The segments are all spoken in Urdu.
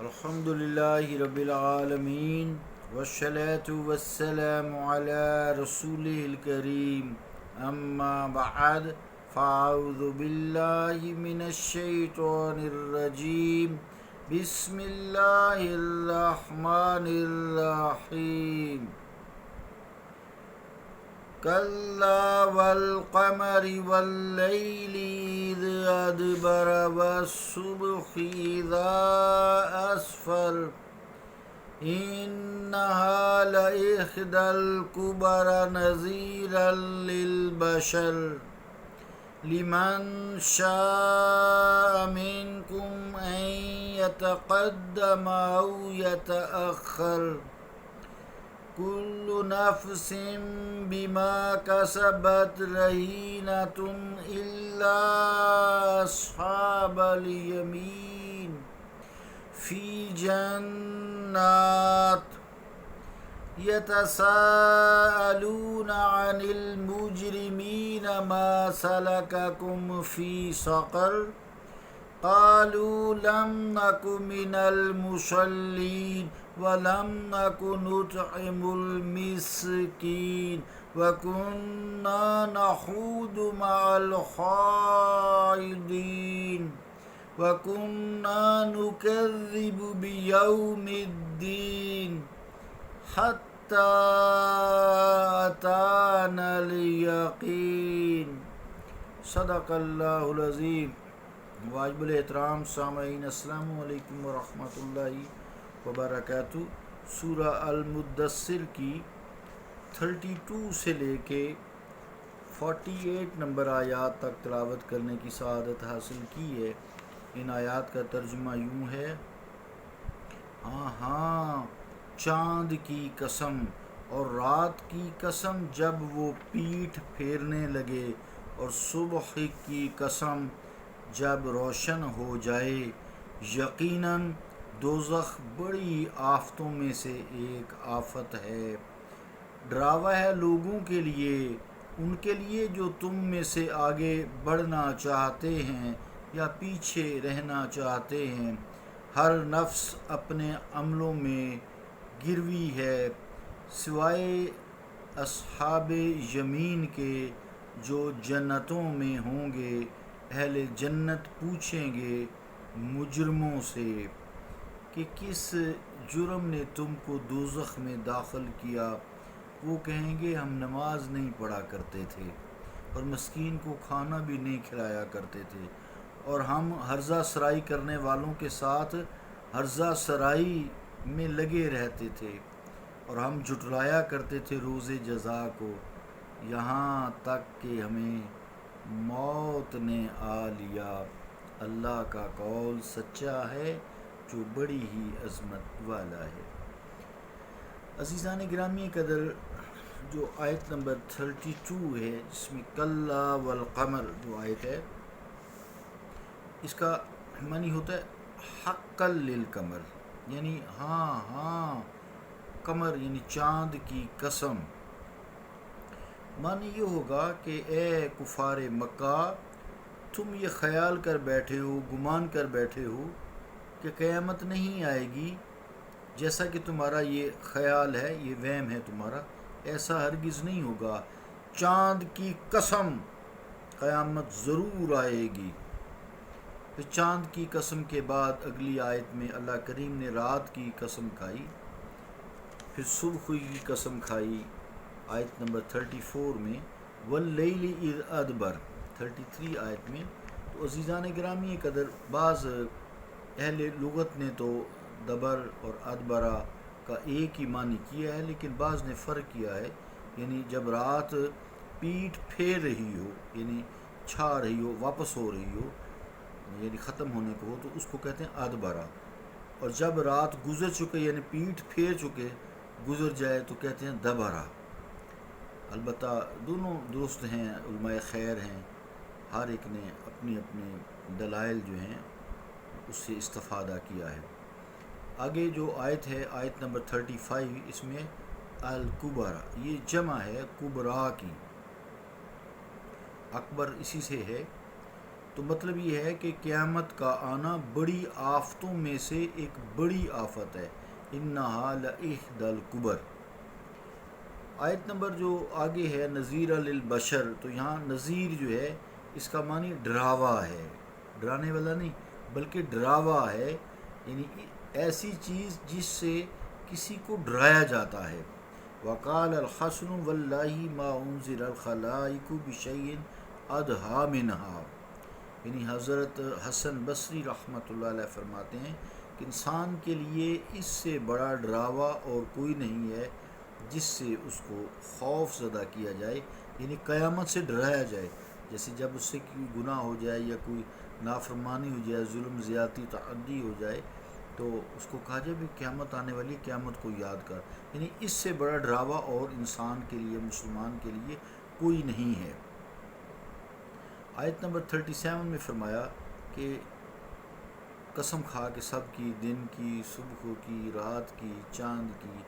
الحمد للہ رب العالمین والصلاة والسلام علی رسولہ الکریم اما بعد فاعوذ باللہ من الشیطان الرجیم بسم اللہ الرحمن الرحیم کلا والقمر واللیل اذ ادبر والصبح اذا اسفر انہا لإحدى الكبر نذیرا للبشر لمن شاء منکم ان یتقدم او یتأخر کل نفس بما کسبت رہینۃ الا اصحاب الیمین فی جنات یتساءلون عن المجرمین ما سلککم فی سقر قالوا لم نک من المصلین وَلَمْ نَكُ نُطْعِمُ الْمِسْكِينَ وَكُنَّا نَخُوضُ مَعَ الْخَائِضِينَ وَكُنَّا نُكَذِّبُ بِيَوْمِ الدِّينِ حَتَّى أَتَانَا الْيَقِينُ صدق اللہ العظیم۔ واجب الاحترام سامعین، السلام علیکم ورحمۃ اللہ وبرکاتہ۔ سورہ المدثر کی 32 سے لے کے 48 نمبر آیات تک تلاوت کرنے کی سعادت حاصل کی ہے۔ ان آیات کا ترجمہ یوں ہے: ہاں ہاں چاند کی قسم اور رات کی قسم جب وہ پیٹھ پھیرنے لگے، اور صبح کی قسم جب روشن ہو جائے، یقیناً دوزخ بڑی آفتوں میں سے ایک آفت ہے، ڈراوا ہے لوگوں کے لیے، ان کے لیے جو تم میں سے آگے بڑھنا چاہتے ہیں یا پیچھے رہنا چاہتے ہیں۔ ہر نفس اپنے عملوں میں گروی ہے، سوائے اصحاب یمین کے جو جنتوں میں ہوں گے۔ اہل جنت پوچھیں گے مجرموں سے کہ کس جرم نے تم کو دوزخ میں داخل کیا؟ وہ کہیں گے ہم نماز نہیں پڑھا کرتے تھے اور مسکین کو کھانا بھی نہیں کھلایا کرتے تھے، اور ہم ہرزہ سرائی کرنے والوں کے ساتھ ہرزہ سرائی میں لگے رہتے تھے، اور ہم جھٹلایا کرتے تھے روز جزا کو، یہاں تک کہ ہمیں موت نے آ لیا۔ اللہ کا قول سچا ہے جو بڑی ہی عظمت والا ہے۔ عزیزان گرامی قدر، جو آیت نمبر 32 ہے جس میں کلا والقمر جو آیت ہے، اس کا معنی ہوتا ہے حقا للقمر، یعنی ہاں ہاں قمر یعنی چاند کی قسم۔ معنی یہ ہوگا کہ اے کفار مکہ، تم یہ خیال کر بیٹھے ہو، گمان کر بیٹھے ہو کہ قیامت نہیں آئے گی، جیسا کہ تمہارا یہ خیال ہے، یہ وہم ہے تمہارا، ایسا ہرگز نہیں ہوگا۔ چاند کی قسم قیامت ضرور آئے گی۔ پھر چاند کی قسم کے بعد اگلی آیت میں اللہ کریم نے رات کی قسم کھائی، پھر صبح کی قسم کھائی آیت نمبر 34 میں، واللیل اذ ادبر 33 آیت میں۔ تو عزیزان گرامی قدر، بعض اہل لغت نے تو دبر اور ادبرہ کا ایک ہی معنی کیا ہے، لیکن بعض نے فرق کیا ہے، یعنی جب رات پیٹھ پھیر رہی ہو، یعنی چھا رہی ہو، واپس ہو رہی ہو، یعنی ختم ہونے کو ہو، تو اس کو کہتے ہیں ادبرہ، اور جب رات گزر چکے یعنی پیٹھ پھیر چکے گزر جائے تو کہتے ہیں دبرہ۔ البتہ دونوں درست ہیں، علماء خیر ہیں، ہر ایک نے اپنی اپنی دلائل جو ہیں اس سے استفادہ کیا ہے۔ آگے جو آیت ہے، آیت نمبر 35، اس میں الکبرا یہ جمع ہے کبرا کی، اکبر اسی سے ہے، تو مطلب یہ ہے کہ قیامت کا آنا بڑی آفتوں میں سے ایک بڑی آفت ہے. انہا لإحدی الکبر. آیت نمبر جو آگے ہے نذیر للبشر، تو یہاں نذیر جو ہے اس کا معنی ڈراوا ہے، ڈرانے والا نہیں بلکہ ڈراوا ہے، یعنی ایسی چیز جس سے کسی کو ڈرایا جاتا ہے. وقال الحسن واللہ ما انذر الخلائق بشیء ادھا منہا. یعنی حضرت حسن بصری رحمۃ اللہ علیہ فرماتے ہیں کہ انسان کے لیے اس سے بڑا ڈراوا اور کوئی نہیں ہے جس سے اس کو خوف زدہ کیا جائے، یعنی قیامت سے ڈرایا جائے. جیسے جب اس سے کوئی گناہ ہو جائے یا کوئی نافرمانی ہو جائے، ظلم زیادتی تعدی ہو جائے، تو اس کو کہا جائے بھی قیامت آنے والی ہے، قیامت کو یاد کر. یعنی اس سے بڑا ڈراوا اور انسان کے لیے، مسلمان کے لیے کوئی نہیں ہے. آیت نمبر 37 میں فرمایا کہ قسم کھا کے سب کی، دن کی، صبح کی، رات کی، چاند کی،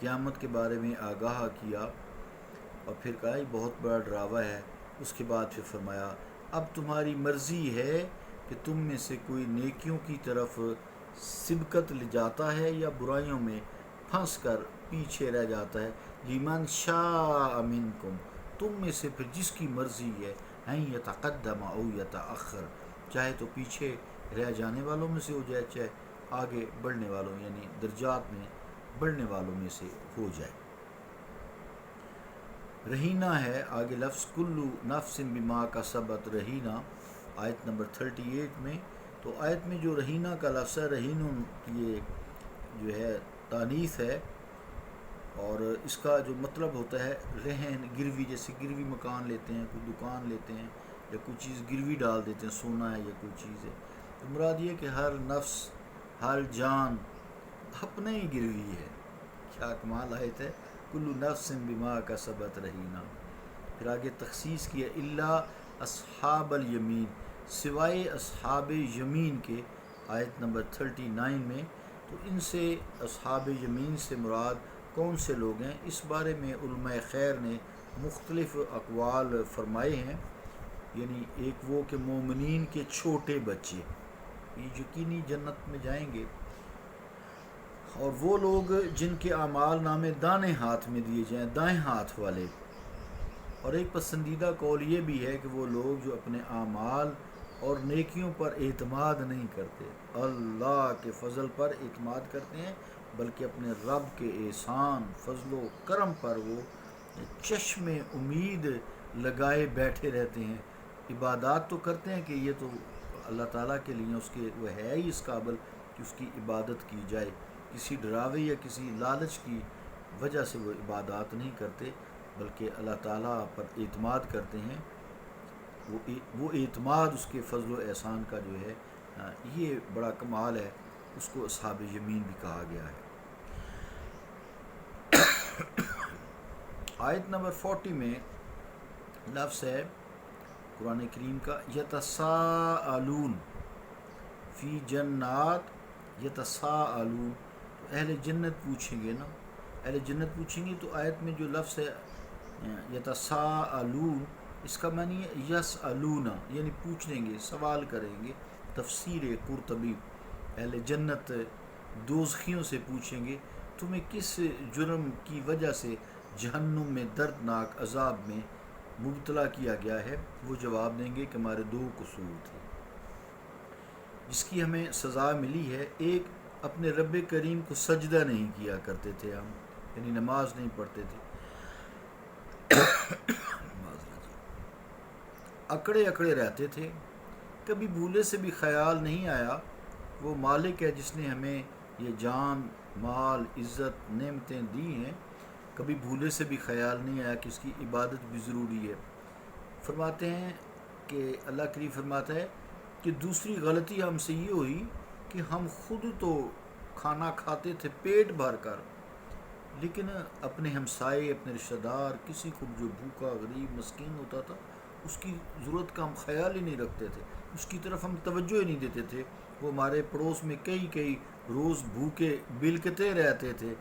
قیامت کے بارے میں آگاہ کیا، اور پھر کہا یہ بہت بڑا ڈراوا ہے. اس کے بعد پھر فرمایا اب تمہاری مرضی ہے کہ تم میں سے کوئی نیکیوں کی طرف سبقت لے جاتا ہے یا برائیوں میں پھنس کر پیچھے رہ جاتا ہے. لمن شاء منکم، تم میں سے پھر جس کی مرضی ہے ان یتقدم او یتأخر، چاہے تو پیچھے رہ جانے والوں میں سے ہو جائے، چاہے آگے بڑھنے والوں یعنی درجات میں بڑھنے والوں میں سے ہو جائے. رہینہ ہے آگے لفظ کل نفس بما کسبت رہینہ، آیت نمبر 38 میں. تو آیت میں جو رہینہ کا لفظ ہے، رہین یہ جو ہے تانیث ہے، اور اس کا جو مطلب ہوتا ہے رہن، گروی، جیسے گروی مکان لیتے ہیں، کوئی دکان لیتے ہیں یا کوئی چیز گروی ڈال دیتے ہیں، سونا ہے یا کوئی چیز ہے. تو مراد یہ کہ ہر نفس، ہر جان اپنے ہی گروی ہے. کیا کمال آیت ہے، کل نفس بما کسبت رہینہ. پھر آگے تخصیص کیا الا اصحاب الیمین، سوائے اصحاب یمین کے، آیت نمبر 39 میں. تو ان سے اصحاب یمین سے مراد کون سے لوگ ہیں، اس بارے میں علماء خیر نے مختلف اقوال فرمائے ہیں. یعنی ایک وہ کہ مومنین کے چھوٹے بچے یہ یقینی جنت میں جائیں گے، اور وہ لوگ جن کے اعمال نامے دائیں ہاتھ میں دیے جائیں، دائیں ہاتھ والے. اور ایک پسندیدہ قول یہ بھی ہے کہ وہ لوگ جو اپنے اعمال اور نیکیوں پر اعتماد نہیں کرتے، اللہ کے فضل پر اعتماد کرتے ہیں، بلکہ اپنے رب کے احسان، فضل و کرم پر وہ چشم امید لگائے بیٹھے رہتے ہیں. عبادات تو کرتے ہیں کہ یہ تو اللہ تعالیٰ کے لیے، اس کے وہ ہے ہی اس قابل کہ اس کی عبادت کی جائے. کسی ڈراوے یا کسی لالچ کی وجہ سے وہ عبادات نہیں کرتے، بلکہ اللہ تعالیٰ پر اعتماد کرتے ہیں. وہ اعتماد اس کے فضل و احسان کا جو ہے یہ بڑا کمال ہے، اس کو اصحاب یمین بھی کہا گیا ہے. آیت نمبر 40 میں لفظ ہے قرآن کریم کا یتساءلون فی جنات یتساءلون. تو اہل جنت پوچھیں گے نا، اہل جنت پوچھیں گے. تو آیت میں جو لفظ ہے یتساءلون، اس کا معنی ہے یسألون، یعنی پوچھیں گے، سوال کریں گے. تفسیر قرطبی، اہل جنت دوزخیوں سے پوچھیں گے تمہیں کس جرم کی وجہ سے جہنم میں دردناک عذاب میں مبتلا کیا گیا ہے. وہ جواب دیں گے کہ ہمارے 2 قصور تھے جس کی ہمیں سزا ملی ہے. ایک، اپنے رب کریم کو سجدہ نہیں کیا کرتے تھے ہم، یعنی نماز نہیں پڑھتے تھے، اکڑے اکڑے رہتے تھے. کبھی بھولے سے بھی خیال نہیں آیا وہ مالک ہے جس نے ہمیں یہ جان، مال، عزت، نعمتیں دی ہیں، کبھی بھولے سے بھی خیال نہیں آیا کہ اس کی عبادت بھی ضروری ہے. فرماتے ہیں کہ اللہ کریم فرماتا ہے کہ دوسری غلطی ہم سے یہ ہوئی کہ ہم خود تو کھانا کھاتے تھے پیٹ بھر کر، لیکن اپنے ہمسائے، اپنے رشتہ دار، کسی کو جو بھوکا غریب مسکین ہوتا تھا اس کی ضرورت کا ہم خیال ہی نہیں رکھتے تھے، اس کی طرف ہم توجہ ہی نہیں دیتے تھے. وہ ہمارے پڑوس میں کئی روز بھوکے بلکتے رہتے تھے،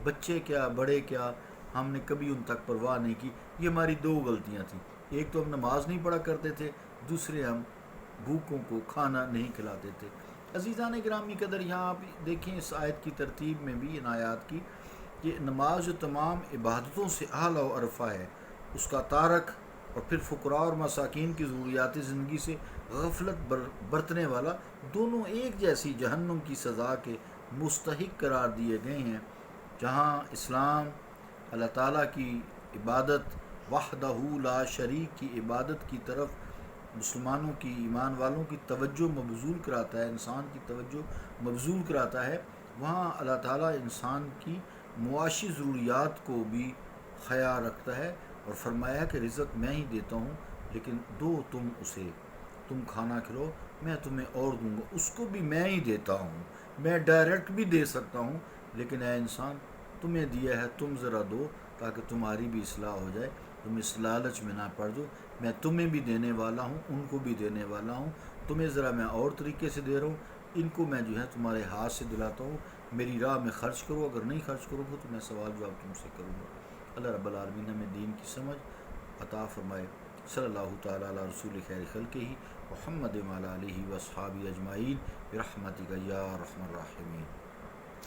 بچے کیا بڑے کیا، ہم نے کبھی ان تک پرواہ نہیں کی. یہ ہماری 2 غلطیاں تھیں. ایک تو ہم نماز نہیں پڑھا کرتے تھے، دوسرے ہم بھوکوں کو کھانا نہیں کھلاتے تھے۔ عزیزان گرامی قدر، یہاں آپ دیکھیں اس آیت کی ترتیب میں بھی، ان آیات کی، کہ نماز جو تمام عبادتوں سے اعلیٰ و عرفہ ہے، اس کا تارک اور پھر فقراء اور مساکین کی ضروریات زندگی سے غفلت برتنے والا، دونوں ایک جیسی جہنم کی سزا کے مستحق قرار دیے گئے ہیں۔ جہاں اسلام اللہ تعالیٰ کی عبادت، وحدہ لا شریک کی عبادت کی طرف مسلمانوں کی، ایمان والوں کی توجہ مبذول کراتا ہے، انسان کی توجہ مبذول کراتا ہے، وہاں اللہ تعالیٰ انسان کی معاشی ضروریات کو بھی خیال رکھتا ہے اور فرمایا کہ رزق میں ہی دیتا ہوں، لیکن دو تم اسے، تم کھانا کھلو، میں تمہیں اور دوں گا، اس کو بھی میں ہی دیتا ہوں، میں ڈائریکٹ بھی دے سکتا ہوں، لیکن اے انسان تمہیں دیا ہے، تم ذرا دو تاکہ تمہاری بھی اصلاح ہو جائے، تم اس لالچ میں نہ پڑ دو، میں تمہیں بھی دینے والا ہوں، ان کو بھی دینے والا ہوں، تمہیں ذرا میں اور طریقے سے دے رہا ہوں، ان کو میں جو ہے تمہارے ہاتھ سے دلاتا ہوں، میری راہ میں خرچ کرو، اگر نہیں خرچ کرو گے تو میں سوال جواب تم سے کروں گا۔ اللہ رب العالمین ہمیں دین کی سمجھ عطا فرمائے۔ صلی اللہ تعالیٰ علی رسول خیر خلقہ محمد وعلی آلہ واصحابہ اجمعین برحمتک یا ارحم الراحمین۔